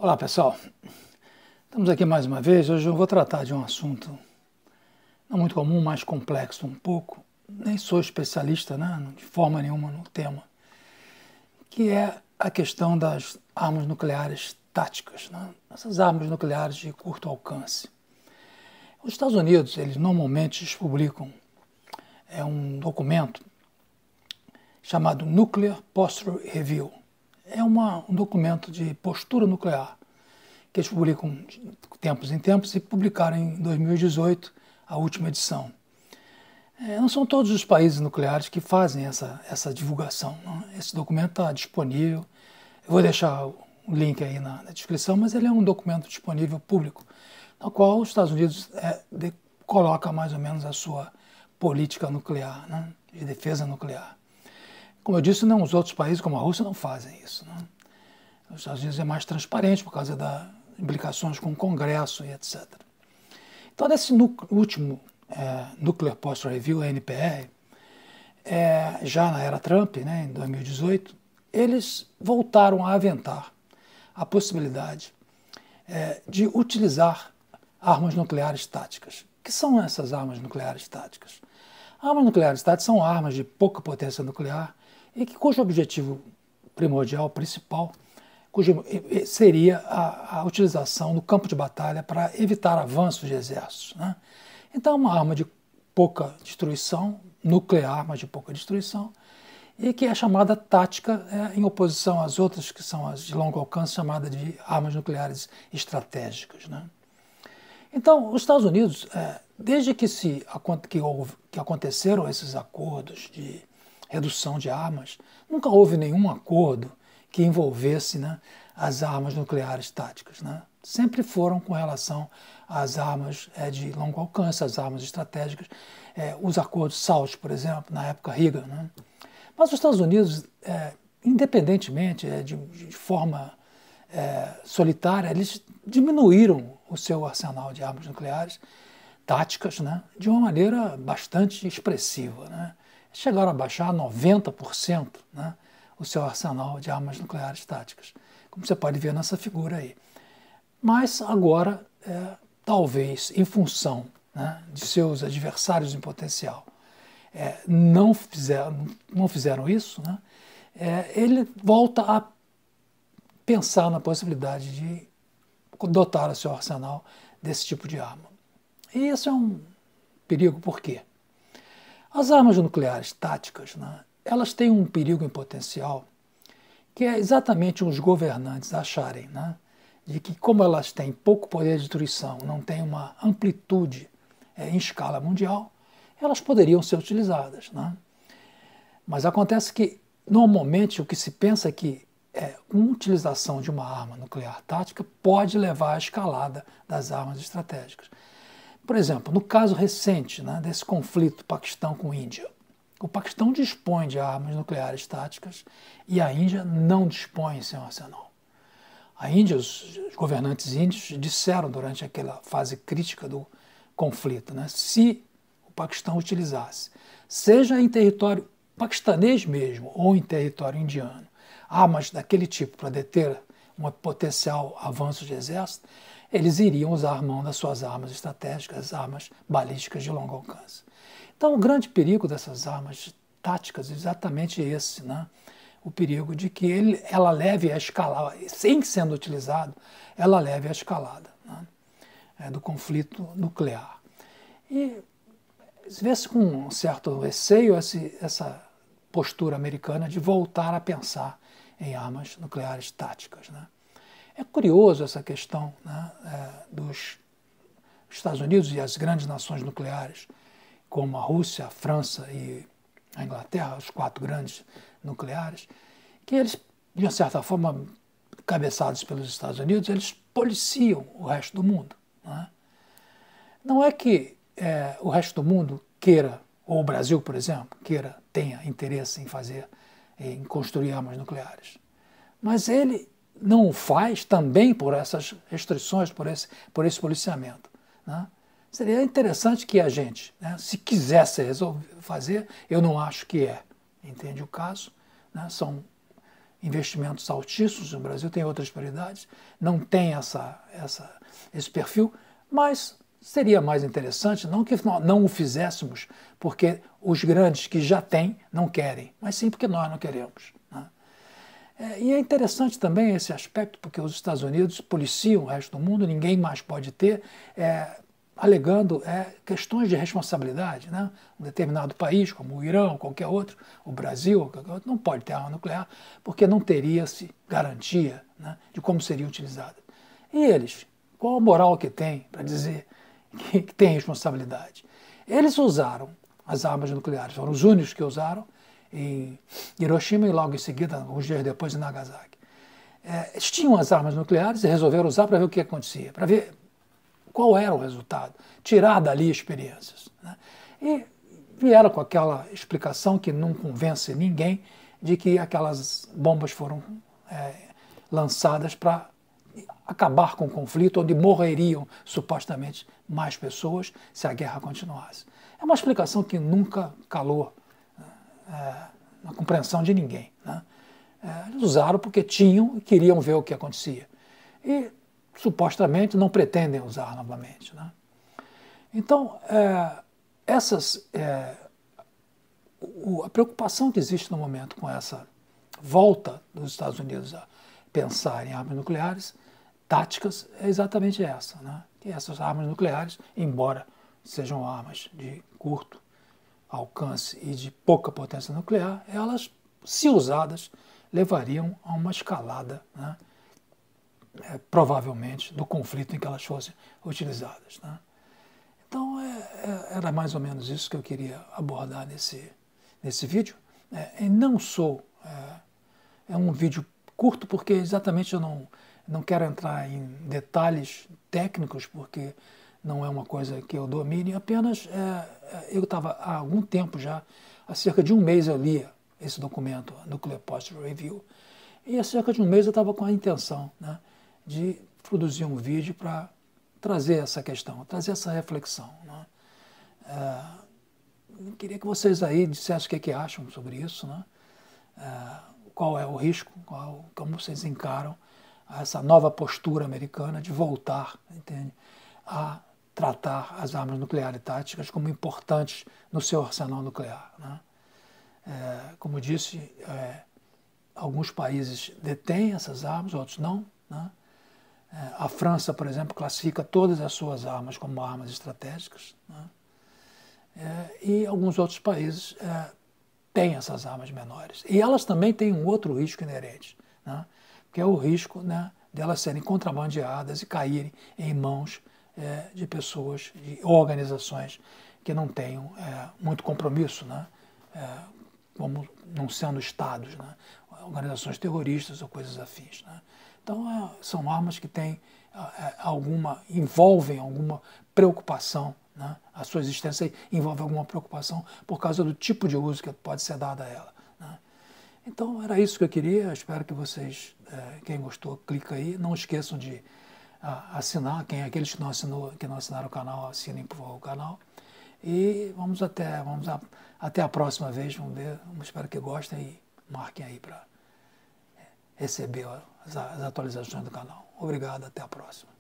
Olá pessoal, estamos aqui mais uma vez. Hoje eu vou tratar de um assunto não muito comum, mais complexo um pouco. Nem sou especialista, de forma nenhuma no tema, que é a questão das armas nucleares táticas, essas armas nucleares de curto alcance. Os Estados Unidos, eles normalmente publicam um documento chamado Nuclear Posture Review. É um documento de postura nuclear, que eles publicam de tempos em tempos e publicaram em 2018 a última edição. Não são todos os países nucleares que fazem essa divulgação. Esse documento está disponível. Eu vou deixar o link aí na descrição, mas ele é um documento disponível público, no qual os Estados Unidos coloca mais ou menos a sua política nuclear, de defesa nuclear. Como eu disse, os outros países, como a Rússia, não fazem isso. Os Estados Unidos é mais transparente por causa das implicações com o Congresso e etc. Então, nesse último Nuclear Posture Review, a NPR, já na era Trump, em 2018, eles voltaram a aventar a possibilidade de utilizar armas nucleares táticas. O que são essas armas nucleares táticas? Armas nucleares táticas são armas de pouca potência nuclear e cujo objetivo primordial, principal, seria a utilização no campo de batalha para evitar avanços de exércitos. Então, é uma arma de pouca destruição, nuclear, mas de pouca destruição, e que é chamada tática em oposição às outras, que são as de longo alcance, chamadas de armas nucleares estratégicas. Então, os Estados Unidos, desde que aconteceram esses acordos de redução de armas, nunca houve nenhum acordo que envolvesse as armas nucleares táticas. Sempre foram com relação às armas de longo alcance, as armas estratégicas, os acordos SALT, por exemplo, na época Reagan. Mas os Estados Unidos, independentemente, de forma solitária, eles diminuíram o seu arsenal de armas nucleares táticas de uma maneira bastante expressiva. Chegaram a baixar 90% o seu arsenal de armas nucleares táticas, como você pode ver nessa figura aí. Mas agora, talvez em função de seus adversários em potencial, não fizeram isso, ele volta a pensar na possibilidade de dotar o seu arsenal desse tipo de arma. E isso é um perigo, por quê? As armas nucleares táticas, elas têm um perigo em potencial, que é exatamente os governantes acharem de que, como elas têm pouco poder de destruição, não têm uma amplitude em escala mundial, elas poderiam ser utilizadas. Mas acontece que, normalmente, o que se pensa é que uma utilização de uma arma nuclear tática pode levar à escalada das armas estratégicas. Por exemplo, no caso recente desse conflito Paquistão com Índia, o Paquistão dispõe de armas nucleares táticas e a Índia não dispõe em seu arsenal. A Índia, os governantes índios disseram durante aquela fase crítica do conflito, se o Paquistão utilizasse, seja em território paquistanês mesmo ou em território indiano, armas daquele tipo para deter um potencial avanço de exército, eles iriam usar a mão das suas armas estratégicas, as armas balísticas de longo alcance. Então, o grande perigo dessas armas táticas é exatamente esse, o perigo de que ela leve a escalada, sem sendo utilizado, ela leve a escalada do conflito nuclear. E vê-se com um certo receio essa postura americana de voltar a pensar em armas nucleares táticas. É curioso essa questão dos Estados Unidos e as grandes nações nucleares, como a Rússia, a França e a Inglaterra, os 4 grandes nucleares, que eles, de uma certa forma, cabeçados pelos Estados Unidos, eles policiam o resto do mundo. Não é que o resto do mundo queira, ou o Brasil, por exemplo, tenha interesse em construir armas nucleares, mas ele não o faz também por essas restrições, por esse policiamento. Seria interessante que a gente, se quisesse fazer, eu não acho que entende o caso, são investimentos altíssimos, o Brasil tem outras prioridades, não tem esse perfil, mas seria mais interessante não que não o fizéssemos porque os grandes que já têm não querem, mas sim porque nós não queremos, né? E é interessante também esse aspecto, porque os Estados Unidos policiam o resto do mundo, ninguém mais pode ter, alegando questões de responsabilidade, né? Um determinado país, como o Irã, ou qualquer outro, o Brasil, qualquer outro, não pode ter arma nuclear, porque não teria-se garantia, né, de como seria utilizada. E eles, qual a moral que tem para dizer que tem responsabilidade? Eles usaram as armas nucleares, foram os únicos que usaram em Hiroshima e logo em seguida, alguns dias depois, em Nagasaki. Eles tinham as armas nucleares e resolveram usar para ver o que acontecia, para ver qual era o resultado, tirar dali experiências, né? E vieram com aquela explicação que não convence ninguém de que aquelas bombas foram lançadas para acabar com o conflito, onde morreriam supostamente mais pessoas se a guerra continuasse. É uma explicação que nunca calou na compreensão de ninguém, né? Eles usaram porque tinham e queriam ver o que acontecia. E supostamente não pretendem usar novamente, né? Então, a preocupação que existe no momento com essa volta dos Estados Unidos a pensar em armas nucleares táticas é exatamente essa, né? Que essas armas nucleares, embora sejam armas de curto alcance e de pouca potência nuclear, elas, se usadas, levariam a uma escalada, né, provavelmente, do conflito em que elas fossem utilizadas, né? Então, era mais ou menos isso que eu queria abordar nesse vídeo. Não sou... É um vídeo curto porque exatamente eu não quero entrar em detalhes técnicos, porque não é uma coisa que eu domine, apenas eu estava há algum tempo já, há cerca de um mês eu lia esse documento, Nuclear Posture Review, e há cerca de um mês eu estava com a intenção, né, de produzir um vídeo para trazer essa questão, trazer essa reflexão, né? Eu queria que vocês aí dissessem o que acham sobre isso, né? Qual é o risco, como vocês encaram essa nova postura americana de voltar, entende, a tratar as armas nucleares táticas como importantes no seu arsenal nuclear, né? Como disse, alguns países detêm essas armas, outros não, né? A França, por exemplo, classifica todas as suas armas como armas estratégicas, né? E alguns outros países têm essas armas menores. E elas também têm um outro risco inerente, né? Que é o risco, né, de elas serem contrabandeadas e caírem em mãos de pessoas, de organizações que não tenham muito compromisso, né? Como não sendo estados, né? Organizações terroristas ou coisas afins, né? Então, são armas que têm envolvem alguma preocupação, né? A sua existência envolve alguma preocupação por causa do tipo de uso que pode ser dado a ela, né? Então, era isso que eu queria. Espero que vocês, quem gostou, clica aí. Não esqueçam de assinar. Aqueles que não assinaram o canal, assinem, por favor, o canal. E vamos até a próxima vez. Vamos ver. Espero que gostem e marquem aí para receber as atualizações do canal. Obrigado, até a próxima.